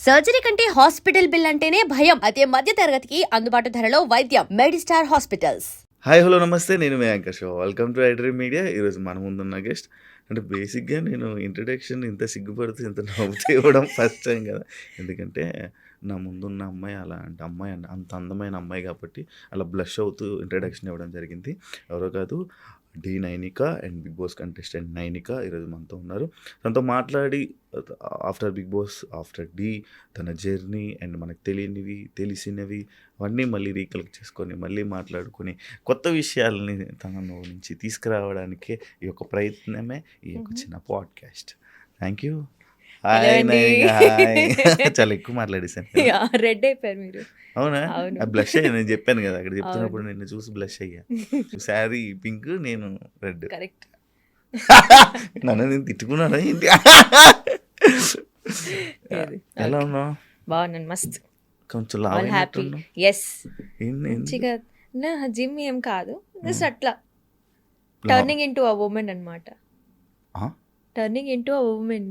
Surgery కంటే hospital bill అంటేనే భయం. అదే మధ్య తరగతికి అందుబాటు ధరలో వైద్యం. Medistar hospitals. హాయ్ హలో నమస్తే, నేను మీ యాంకర్ షో. Welcome to iDream media. ఈరోజు మన ముందున్న గెస్ట్ అంటే బేసిక్గా నేను ఇంట్రడక్షన్ ఇంత సిగ్గుపడుతూ ఇంత నవ్వుతూ ఇవ్వడం ఫస్ట్ టైం కదా. ఎందుకంటే నా ముందున్న అమ్మాయి అలాంటి అమ్మాయి అంత అందమైన అమ్మాయి కాబట్టి అలా బ్లష్ అవుతూ ఇంట్రడక్షన్ ఇవ్వడం జరిగింది. ఎవరో కాదు, the Nainika and Bigg Boss contestant Nainika ఈరోజు మనతో ఉన్నారు. తనతో మాట్లాడి after Bigg Boss, after the, తన జర్నీ అండ్ మనకు తెలియనివి తెలిసినవి అవన్నీ మళ్ళీ రీకలెక్ట్ చేసుకొని మళ్ళీ మాట్లాడుకొని కొత్త విషయాలని తన నుంచి తీసుకురావడానికే ఈ యొక్క ప్రయత్నమే ఈ యొక్క చిన్న podcast. Thank you. Hi Nainika. Hi. చాలా ఎక్కువ మాట్లాడేసాను. రెడ్ అయిపోయారు మీరు. అవునా? బ్లష్ అయ్యా, నేను చెప్పాను కదా అక్కడ చెప్తున్నప్పుడు నిన్ను చూసి బ్లష్ అయ్యా. శారీ పింక్, నేను రెడ్. కరెక్ట్. నన్ను నేను తిట్టుకున్నాను ఏంటి? ఎలా ఉన్నావు? బాగున్నాను, మస్త్. కొంచెం హ్యాపీ. ఎస్, మంచిగా. నా జిమ్ ఏం కాదు, జస్ట్ అట్లా టర్నింగ్ ఇంటూ అ ఉమెన్ అన్నమాట. టర్నింగ్ ఇంటూ అ ఉమెన్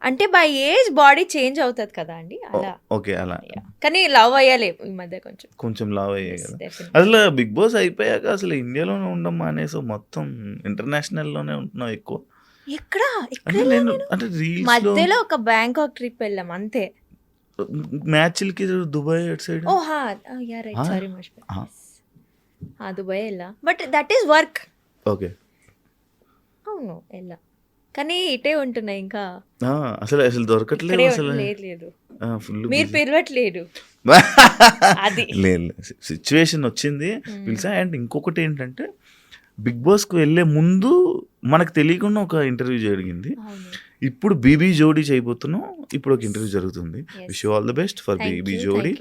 అంటే బై ఏజ్ బాడీ చేంజ్ అవుతుంది కదా అండి, అలా. ఓకే, అలా. కానీ లవ్ అయ్యాలి ఈ మధ్య, కొంచెం లవ్ అయ్యాయి కదా. అసలు బిగ్ బాస్ అయిపోయాక అసలు ఇండియాలోనే ఉండడం మానేసి మొత్తం ఇంటర్నేషనల్ లోనే ఉంటున్నావు ఎక్కువ. ఎక్కడ అంటే మధ్యలో ఒక బ్యాంకాక్ ట్రిప్ వెళ్ళాం అంతే. మ్యాచ్లకి దుబాయ్ అటు సైడ్. సారీ, మర్చిపోయా. దుబాయ్ వెళ్ళా, but that is work. Okay, అవును వెళ్ళా, కానీ ఇటే ఉంటున్నాయి ఇంకా. అసలు దొరకట్లేదు. అసలు లేదు, మీరు పిలవట్లేదు. అది లేదు, సిచ్యువేషన్ వచ్చింది పిలిచా. అండ్ ఇంకొకటి ఏంటంటే బిగ్ బాస్కి వెళ్ళే ముందు మనకు తెలియకుండా ఒక ఇంటర్వ్యూ జరిగింది. ఇప్పుడు బీబీ జోడీ చేయబోతున్నాం. ఇప్పుడు ఒక ఇంటర్వ్యూ జరుగుతుంది. Wish you all the best for BB Jodi.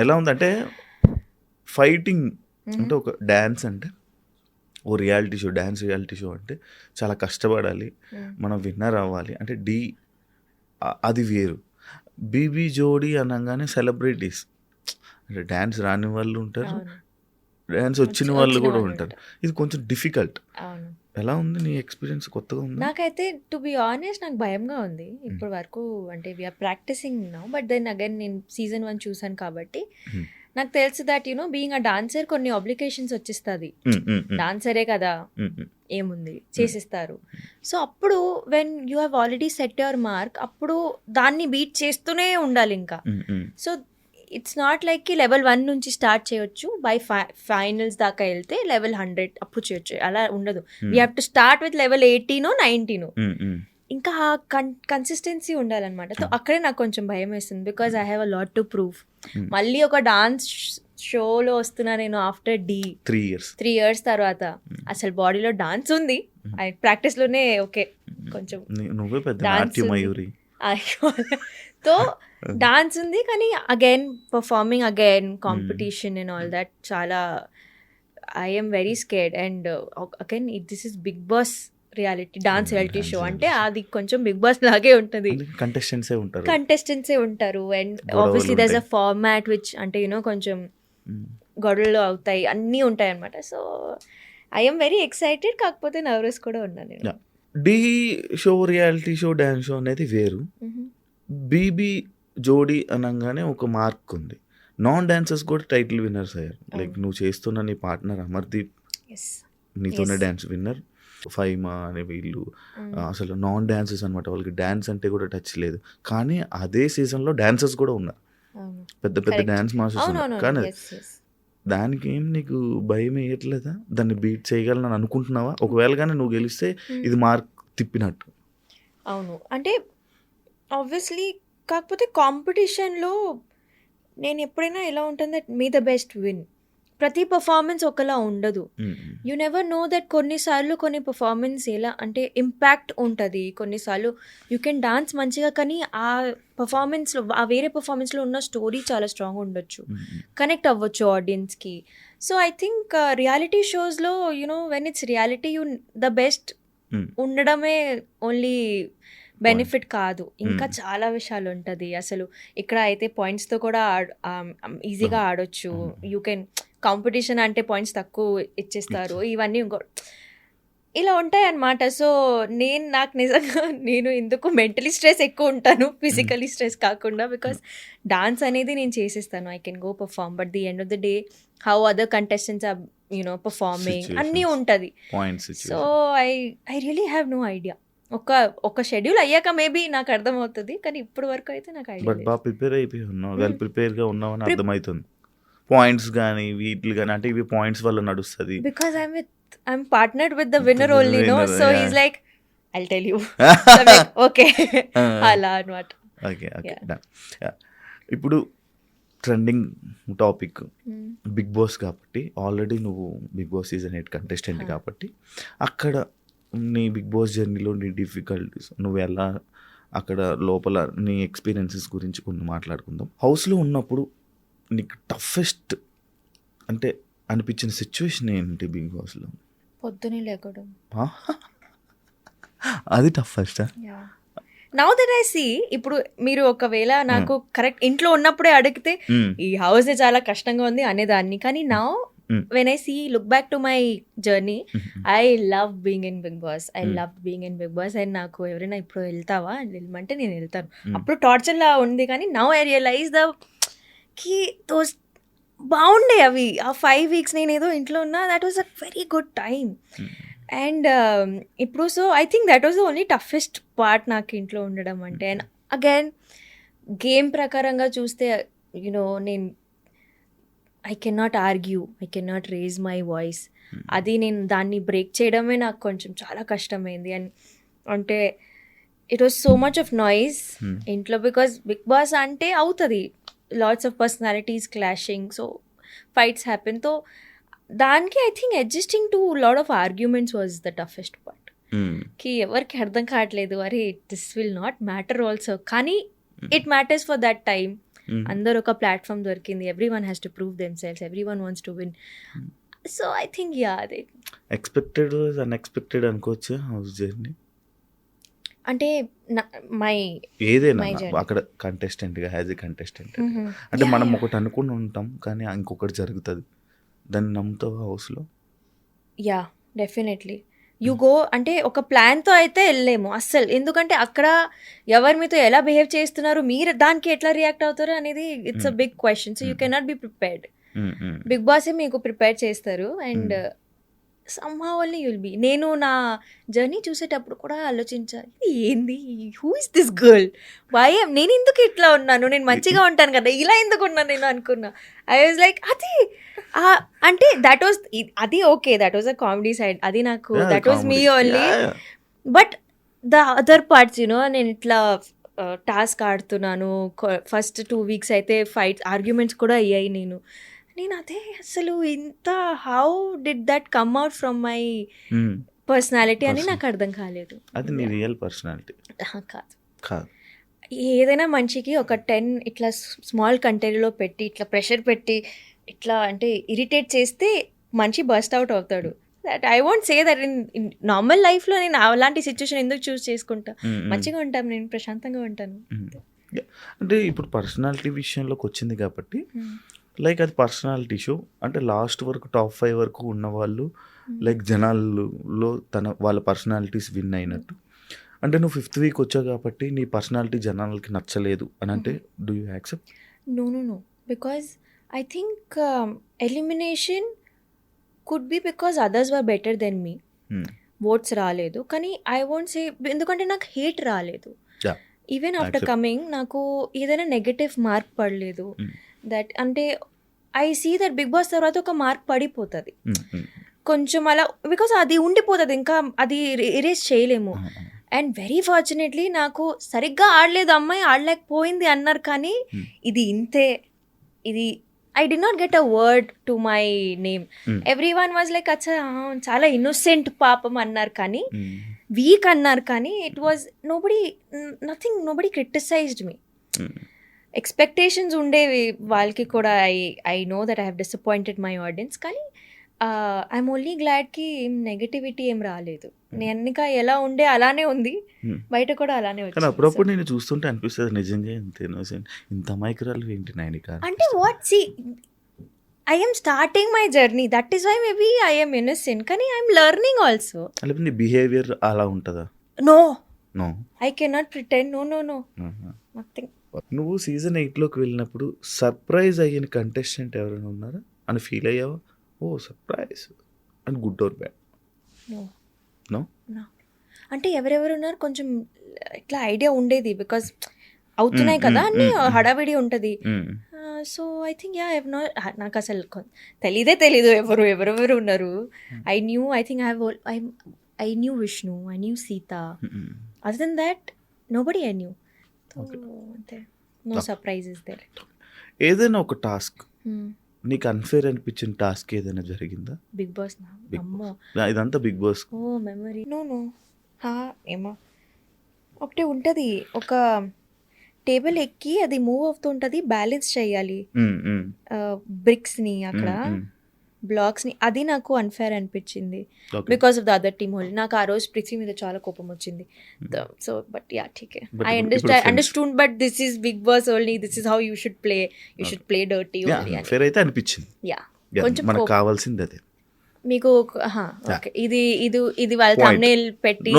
ఎలా ఉందంటే ఫైటింగ్ అంటే ఒక డ్యాన్స్ అంటే ఓ reality show, dance reality show అంటే చాలా కష్టపడాలి, మనం విన్నర్ అవ్వాలి. అంటే అది వేరు. బీబీ జోడీ అనగానే సెలబ్రిటీస్ అంటే డ్యాన్స్ రాని వాళ్ళు ఉంటారు, డ్యాన్స్ వచ్చిన వాళ్ళు కూడా ఉంటారు. ఇది కొంచెం డిఫికల్ట్. ఎలా ఉంది నీ ఎక్స్పీరియన్స్? కొత్తగా ఉంది నాకైతే. టు బి ఆనెస్ట్, నాకు భయంగా ఉంది ఇప్పటి వరకు. అంటే we are practising now, but then again నేను సీజన్ 1 చూసాను కాబట్టి నాకు తెలుసు దట్ బీయింగ్ అ డాన్సర్ కొన్ని ఆబ్లికేషన్స్ వచ్చేస్తుంది. డాన్సరే కదా, ఏముంది చేసిస్తారు. సో అప్పుడు when you have already set your mark, అప్పుడు దాన్ని బీట్ చేస్తూనే ఉండాలి ఇంకా. సో ఇట్స్ నాట్ లైక్ కి లెవెల్ 1 నుంచి స్టార్ట్ చేయొచ్చు, బై ఫైనల్స్ దాకా వెళ్తే లెవెల్ 100 అప్పుడు చేయొచ్చు, అలా ఉండదు. We have to start with level 18 19. ఇంకా కన్సిస్టెన్సీ ఉండాలన్నమాట. సో అక్కడే నాకు కొంచెం భయం వేస్తుంది, because I have a lot to prove. మళ్ళీ ఒక డాన్స్ షోలో వస్తున్నా నేను ఆఫ్టర్ 3 years తర్వాత. అసలు బాడీలో డాన్స్ ఉంది, ప్రాక్టీస్ లోనే ఓకే కొంచెం తో డాన్స్ ఉంది, కానీ again performing again competition and all that. చాలా I'm very scared. And again this is Bigg Boss reality, dance reality show అంటే అది కొంచెం బిగ్ బాస్ లాగే ఉంటుంది. కంటెస్టెంట్సే ఉంటారు. And obviously there is a format which అంటే కొంచెం గొడవలు అవుతాయి, అన్నీ ఉంటాయి అనమాట. సో ఐఎమ్ వెరీ ఎక్సైటెడ్, కాకపోతే నర్వస్ కూడా ఉన్నాను నేను. The show, reality show, dance show అనేది వేరు. బీబీ జోడీ అనగానే ఒక మార్క్ ఉంది. నాన్ డాన్సర్స్ కూడా టైటిల్ విన్నర్స్ అయ్యారు. లైక్ నువ్వు చేస్తున్న నీ పార్ట్నర్ అమర్దీప్ నీతోనే డాన్స్ విన్నర్. ఫైమా అనే వీళ్ళు అసలు నాన్ డాన్సర్స్ అనమాట, వాళ్ళకి డాన్స్ అంటే కూడా టచ్ లేదు. కానీ అదే సీజన్లో డాన్సర్స్ కూడా ఉన్నారు, పెద్ద పెద్ద డాన్స్ మాస్టర్స్ ఉన్నారు. కానీ దానికి ఏం నీకు భయం వేయట్లేదా? దాన్ని బీట్ చేయగలను అనుకుంటున్నావా? ఒకవేళ కానీ నువ్వు గెలిస్తే ఇది మార్క్ తిప్పినట్టు. అవును, అంటే ఆబ్వియస్లీ. కాకపోతే కాంపిటీషన్లో నేను ఎప్పుడైనా ఎలా ఉంటుంది that may the best win. ప్రతి పర్ఫార్మెన్స్ ఒకలా ఉండదు. You never know that. కొన్నిసార్లు కొన్ని పర్ఫార్మెన్స్ ఎలా అంటే ఇంపాక్ట్ ఉంటుంది, కొన్నిసార్లు యూ కెన్ డాన్స్ మంచిగా, కానీ ఆ పర్ఫార్మెన్స్లో ఆ వేరే పర్ఫార్మెన్స్లో ఉన్న స్టోరీ చాలా స్ట్రాంగ్ ఉండొచ్చు, కనెక్ట్ అవ్వచ్చు ఆడియన్స్కి. సో ఐ థింక్ రియాలిటీ షోస్లో when it's reality the best ఉండడమే ఓన్లీ బెనిఫిట్ కాదు, ఇంకా చాలా విషయాలు ఉంటుంది. అసలు ఇక్కడ అయితే పాయింట్స్తో కూడా ఈజీగా ఆడొచ్చు. యూ కెన్ కాంపిటీషన్ అంటే పాయింట్స్ తక్కువ ఇచ్చేస్తారు, ఇవన్నీ ఇంకో ఇలా ఉంటాయన్నమాట. సో, నాకు నిజంగా నేను ఎందుకు మెంటలీ స్ట్రెస్ ఎక్కువ ఉంటాను. ఫిజికలీ స్ట్రెస్ కాకుండా. బికాస్ డాన్స్ అనేది నేను చేసేస్తాను. I can go perform. But the end of the day how other contestants are performing అన్నీ సిచ్యుయేషన్స్, ఉంటది. Point so, situation. I really have no idea. ఒక షెడ్యూల్ అయ్యాక మేబీ నాకు అర్థమవుతది. కానీ ఇప్పటి వరకు అయితే నాకు ఐడియా బట్ లేదు. బాగా ప్రిపేర్ అయిపోయి ఉన్నావు, హ్మ్. ప్రిపేర్గా ఉన్నావని ప్రిప్ అర్థమవుతుంది. పాయింట్స్ కానీ వీటిలు కానీ అంటే ఇవి పాయింట్స్ వల్ల నడుస్తుంది. Because I'm partnered with the winner only, no? Winner So he's like, I'll tell you. So I'm like, okay. అలా అన్నమాట. Okay okay Yeah. డన్. ఇప్పుడు trending topic Hmm. Bigg Boss కాబట్టి ఆల్రెడీ నువ్వు Bigg Boss season 8 contestant Huh. కాబట్టి అక్కడ నీ big boss జర్నీలో నీ డిఫికల్టీస్ నువ్వు ఎలా అక్కడ లోపల నీ ఎక్స్పీరియన్సెస్ గురించి కొన్ని మాట్లాడుకుందాం. హౌస్లో ఉన్నప్పుడు నీకు టఫెస్ట్ అంటే అనిపించిన సిచ్యువేషన్ ఏంటి బిగ్ బాస్లో? పొద్దునే లేకడం. అది toughest. Yeah. Now that I see, ఇప్పుడు మీరు ఒకవేళ నాకు కరెక్ట్ ఇంట్లో ఉన్నప్పుడే అడిగితే ఈ హౌస్ చాలా కష్టంగా ఉంది అనేదాన్ని. కానీ now when I see look back to my journey, I love being in Bigg Boss. I love being in Bigg Boss. And నాకు ఎవరైనా ఇప్పుడు వెళ్తావా అని వెళ్ళమంటే నేను వెళ్తాను. అప్పుడు టార్చర్ లా ఉంది. కానీ నౌ ఐ రియలైజ్ కి దోస్ బాగుండే అవి. ఆ 5 weeks నేను ఏదో ఇంట్లో ఉన్నా. That was a very good time. And ఇప్పుడు so I think that was the only toughest part నాకు ఇంట్లో ఉండడం అంటే. అండ్ అగైన్ గేమ్ ప్రకారంగా చూస్తే నేను I can not argue, I can not raise my voice. అది నేను దాన్ని బ్రేక్ చేయడమే నాకు కొంచెం చాలా కష్టమైంది. అండ్ అంటే it was so much of noise ఇంట్లో. బికాస్ బిగ్ బాస్ అంటే అవుతుంది, lots of personalities clashing, so fights happen. So దానికి I think adjusting to lot of arguments was the toughest part. కి ఎవరికి అర్థం కావట్లేదు, అరే this will not matter also. కానీ it matters for that time. అందరు ఒక ప్లాట్ఫామ్ దొరికింది. Every one has to prove themselves, every one wants to win. So I think అదే ఎక్స్పెక్టెడ్ అన్ఎక్స్పెక్టెడ్ అనుకోవచ్చు హౌస్ జర్నీ. అంటే మై ఏదైనా my journey. అక్కడ కంటెస్టెంట్గా as a contestant అంటే మనం ఒకటి అనుకుని ఉంటాం కానీ ఇంకొకటి జరుగుతుంది. దాన్ని నమ్ముతావు హౌస్లో? Yeah definitely. యూ గో అంటే ఒక ప్లాన్తో అయితే వెళ్ళలేము అస్సలు. ఎందుకంటే అక్కడ ఎవరు మీతో ఎలా బిహేవ్ చేస్తున్నారు, మీరు దానికి ఎట్లా రియాక్ట్ అవుతారు అనేది it's a big question. So you cannot be prepared. Bigg బాసే మీకు ప్రిపేర్ చేస్తారు. And somehow only you'll be. నేను నా జర్నీ చూసేటప్పుడు కూడా ఆలోచించాలి, ఇది ఏంది, who is this girl, why నేను ఎందుకు ఇట్లా ఉన్నాను, నేను మంచిగా ఉంటాను కదా, ఇలా ఎందుకు ఉన్నాను నేను అనుకున్నా. ఐ వాజ్ లైక్ అది అంటే దట్ వాజ్ అది okay, that was a comedy side. అది నాకు that was me only. But the other parts నేను ఇట్లా టాస్క్ ఆడుతున్నాను. ఫస్ట్ 2 weeks అయితే ఫైట్స్ ఆర్గ్యుమెంట్స్ కూడా అయ్యాయి. నేను అదే అసలు ఇంత how did that come out from my personality అని నాకు అర్థం కాలేదు. అది నీ రియల్ పర్సనాలిటీ కాదు. కాదు. ఏదైనా మనిషికి ఒక 10 ఇట్లా స్మాల్ కంటైనర్లో పెట్టి ఇట్లా ప్రెషర్ పెట్టి ఇట్లా అంటే ఇరిటేట్ చేస్తే మనిషి బస్ట్ అవుట్ అవుతాడు. That I want say that in normal లైఫ్లో నేను అలాంటి సిచ్యువేషన్ ఎందుకు చూస్ చేసుకుంటా. మంచిగా ఉంటాను, నేను ప్రశాంతంగా ఉంటాను. అంటే ఇప్పుడు పర్సనాలిటీ విషయంలోకి వచ్చింది కాబట్టి లైక్ అది పర్సనాలిటీ షో అంటే లాస్ట్ వరకు టాప్ 5 వరకు ఉన్న వాళ్ళు లైక్ జనాల్లో వాళ్ళ పర్సనాలిటీస్ విన్ అయినట్టు. అంటే నువ్వు 5th week వచ్చావు కాబట్టి నీ పర్సనాలిటీ జనాలకి నచ్చలేదు అని అంటే do you accept? No because I think elimination could be because others were better then me. Votes రాలేదు కానీ ఐ వోంట్ సే, ఎందుకంటే నాకు హేట్ రాలేదు. ఈవెన్ ఆఫ్టర్ కమింగ్ నాకు ఏదైనా నెగటివ్ మార్క్ పడలేదు. దట్ అంటే I see that Bigg Boss తర్వాత ఒక మార్క్ పడిపోతుంది కొంచెం అలా, బికాస్ అది ఉండిపోతుంది, ఇంకా అది ఎరేజ్ చేయలేము. అండ్ వెరీ ఫార్చునేట్లీ నాకు సరిగ్గా ఆడలేదు అమ్మాయి, ఆడలేకపోయింది అన్నారు. కానీ ఇది ఇంతే, ఇది I did not get a word to my name. Every one was like అచ్చా చాలా ఇన్నోసెంట్ పాపం అన్నారు, కానీ వీక్ అన్నారు. కానీ it was nobody criticised me. Expectations ఉండేవి వాళ్ళకి కూడా. I know that I have disappointed my audience. కానీ ఐఎమ్ ఓన్లీ గ్లాడ్కి ఏం నెగటివిటీ ఏం రాలేదు. నేను ఇంకా ఎలా ఉండే అలానే ఉంది, బయట కూడా అలానే కానీ అప్పుడప్పుడు నేను చూస్తుంటే అనిపిస్తుంది నిజంగా ఇంత ఇన్నోసెంట్, ఇంత అమాయకురాలు ఏంటి నైనిక అంటే. What see I am starting my journey. That is why maybe I am innocent. కానీ I am learning also. లేకపోతే నీ బిహేవియర్ అలా ఉంటుందా? No. No. I cannot pretend. No. Nothing. నువ్వు సీజన్ 8లోకి వెళ్ళినప్పుడు సర్ప్రైజ్ అయిన కంటెస్టెంట్ ఎవరైనా ఉన్నారా అని ఫీల్ అయ్యావా? Oh surprise and good or bad? No. No. అంటే ఎవరెవరు ఉన్నారు కొంచెం ఇట్లా ఐడియా ఉండేది బికాస్ అవుతున్నాయి కదా అన్ని హడావిడి ఉంటుంది. సో ఐ థింక్ నాకు అసలు తెలీదు ఎవరెవరు ఉన్నారు. I knew Vishnu, I knew Seetha. Other then that nobody I knew. అంతే, నో సర్ప్రైజెస్ దేర్. ఏదైనా ఒక టాస్క్ నీకు అన్ఫేర్ అనిపించిన టాస్క్ ఏదైనా జరిగిందా? బిగ్ బాస్ ఇదంతా Bigg Boss. Oh memory. No ఏమో ఒకటి ఉంటుంది, ఒక టేబుల్ ఎక్కి అది మూవ్ అవుతుంటుంది, బ్యాలెన్స్ చేయాలి బ్రిక్స్ని అక్కడ బ్లాక్స్ని. అది నాకు అన్ఫేర్ అనిపించింది because of the other team whole. నాకు ఆ రోజు పృథ్వీ మీద చాలా కోపం వచ్చింది. సో బట్ యా ఠీకే, I understood but this is Bigg Boss only, this is how you should play dirty only. Fair అయితే అనిపించింది. యా కొంచెం మనకు కావాల్సింది అదే. మీకు ఓకే, ఇది వాళ్ళ థంబ్నెయిల్ పెట్టి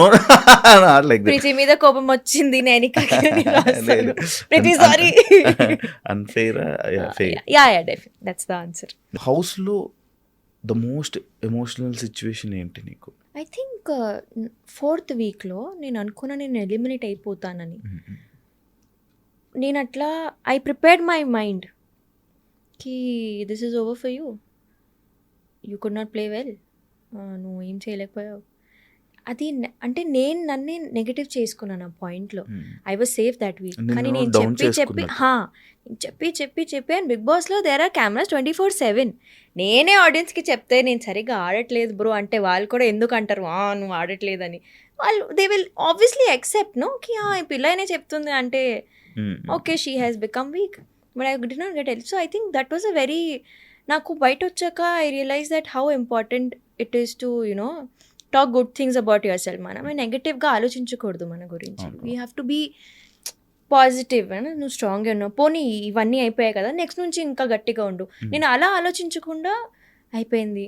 ప్రీతి మీద కోపం వచ్చింది నేను Preethi sorry unfair. Yeah that's the answer. House లో ద మోస్ట్ ఎమోషనల్ సిచ్యువేషన్ ఏంటి నీకు? ఐ థింక్ 4th వీక్లో నేను అనుకున్నా నేను ఎలిమినేట్ అయిపోతానని. నేను అట్లా ఐ ప్రిపేర్డ్ మై మైండ్ కి this is over for you could not play well, నువ్వు ఏం చేయలేకపోయావు. అది అంటే నేను నన్నే నెగటివ్ చేసుకున్నాను ఆ పాయింట్లో. I was safe that week. కానీ నేను చెప్పి అండ్ బిగ్ బాస్లో దేర్ ఆర్ కెమెరాస్ 24/7. నేనే ఆడియన్స్కి చెప్తే నేను సరిగ్గా ఆడట్లేదు బ్రో అంటే వాళ్ళు కూడా ఎందుకు అంటారు నువ్వు ఆడట్లేదని. వాళ్ళు they will obviously accept no కి ఈ పిల్లనే చెప్తుంది అంటే okay she has become weak, but I did not get help. So I think that was a very, నాకు బయట వచ్చాక I realise that how important it is to talk good things about yourself. మనం నెగటివ్గా ఆలోచించకూడదు మన గురించి. We have to be positive. నువ్వు స్ట్రాంగ్గా ఉన్నావు, పోనీ ఇవన్నీ అయిపోయాయి కదా నెక్స్ట్ నుంచి ఇంకా గట్టిగా ఉండు. నేను అలా ఆలోచించకుండా అయిపోయింది,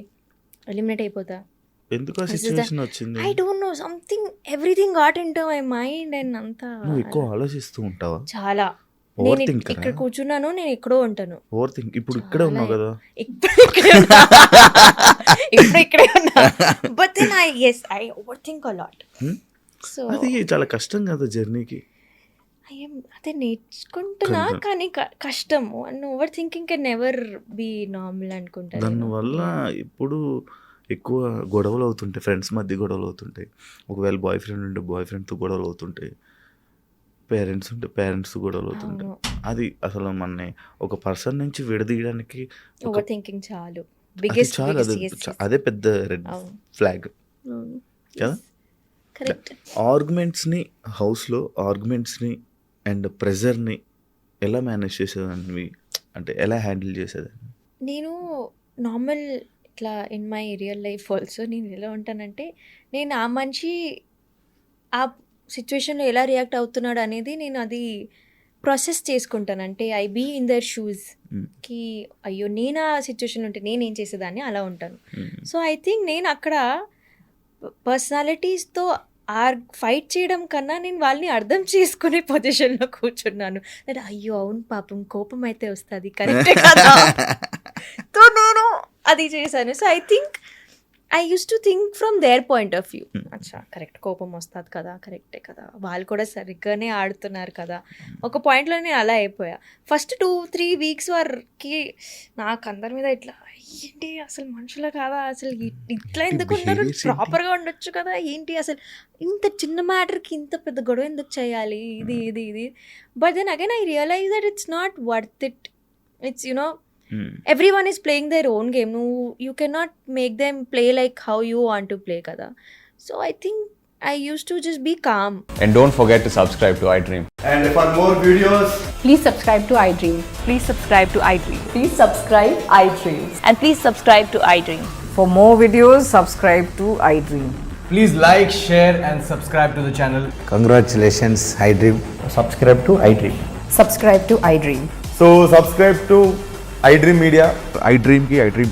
ఎలిమినేట్ అయిపోతా. I don't know, something everything got into my mind and అంతా. ఆలోచిస్తూ ఉంటావా? చాలా. నేను ఇక్కడ కూర్చున్నాను, నేను ఎక్కడో ఉంటాను. ఇప్పుడు ఇక్కడే ఉన్నావు కదా? ఇప్పుడు ఇక్కడే ఉన్నా, but then I overthink a lot. So అది చాలా కష్టం కదా జర్నీకి. అదే నేర్చుకుంటున్నా కానీ కష్టము. And overthinking can never be normal అనుకుంటా. దానివల్ల ఇప్పుడు ఎక్కువ గొడవలు అవుతుంటాయి, ఫ్రెండ్స్ మధ్య గొడవలు అవుతుంటాయి, ఒకవేళ బాయ్ ఫ్రెండ్ ఉంటే బాయ్ ఫ్రెండ్తో గొడవలు అవుతుంటాయి, పేరెంట్స్ ఉంటే పేరెంట్స్ గొడవలు అవుతుంటాయి. అది అసలు మన ఒక పర్సన్ నుంచి విడదీయడానికి ఓవర్ థింకింగ్ చాలు, అదే పెద్ద రెడ్ ఫ్లాగ్ కదా. ఆర్గ్యుమెంట్స్ని హౌస్లో ఆర్గ్యుమెంట్స్ని అండ్ ప్రెజర్ని ఎలా మేనేజ్ చేసేదాన్ని, అంటే ఎలా హ్యాండిల్ చేసేదాన్ని? నేను నార్మల్ ఇట్లా in my real life also నేను ఎలా ఉంటానంటే, నేను ఆ మనిషి ఆ సిచ్యువేషన్లో ఎలా రియాక్ట్ అవుతున్నాడు అనేది నేను అది ప్రాసెస్ చేసుకుంటాను. అంటే I be in their shoes కి అయ్యో నేను ఆ సిచ్యువేషన్ ఉంటే నేను ఏం చేసేదాన్ని అలా ఉంటాను. సో ఐ థింక్ నేను అక్కడ పర్సనాలిటీస్తో ఫైట్ చేయడం కన్నా నేను వాళ్ళని అర్థం చేసుకునే పొజిషన్లో కూర్చున్నాను. అంటే అయ్యో అవును పాపం కోపం అయితే వస్తుంది కరెక్టే కదా, సో నేను అది చేశాను. So I think I use to think from their point of view. అచ్చా కరెక్ట్, కోపం వస్తుంది కదా, కరెక్టే కదా, వాళ్ళు కూడా సరిగ్గానే ఆడుతున్నారు కదా. ఒక పాయింట్లో నేను అలా అయిపోయా. ఫస్ట్ 2-3 వీక్స్ వరకు నాకు అందరి మీద ఇట్లా ఏంటి అసలు మనుషుల కాదా, అసలు ఇట్లా ఎందుకు ఉన్నారు, ప్రాపర్గా ఉండొచ్చు కదా, ఏంటి అసలు ఇంత చిన్న మ్యాటర్కి ఇంత పెద్ద గొడవ ఎందుకు చేయాలి, ఇది. But then again I realise that it's not worth it. It's everyone is playing their own game. You cannot make them play like how you want to play kada. So I think I used to just be calm. And don't forget to subscribe to iDream. And for more videos, please subscribe to iDream. Please subscribe to iDream. Please subscribe iDream. And please subscribe to iDream. For more videos, subscribe to iDream. please like, share and subscribe to the channel. Congratulations, iDream. Subscribe to iDream. Subscribe to iDream. So subscribe to iDream Media. iDream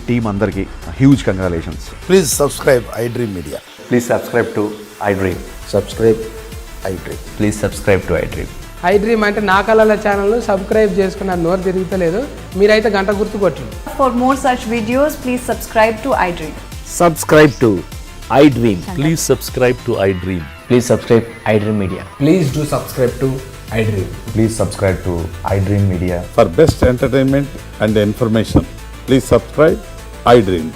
team అందరికీ huge congratulations. Please subscribe iDream Media. Please subscribe to iDream. Subscribe iDream. Please subscribe to iDream. iDream అంటే నా కళల ఛానల్ను subscribe చేసుకున్న నోరు తిరుగుతలేదు, మీరైతే గంట గుర్తు కొట్టండి. For more such videos, please subscribe to iDream. Subscribe to iDream. Please subscribe to iDream. Please subscribe iDream Media. Please do subscribe to iDream. Please subscribe to iDream Media. For best entertainment and information, please subscribe iDream.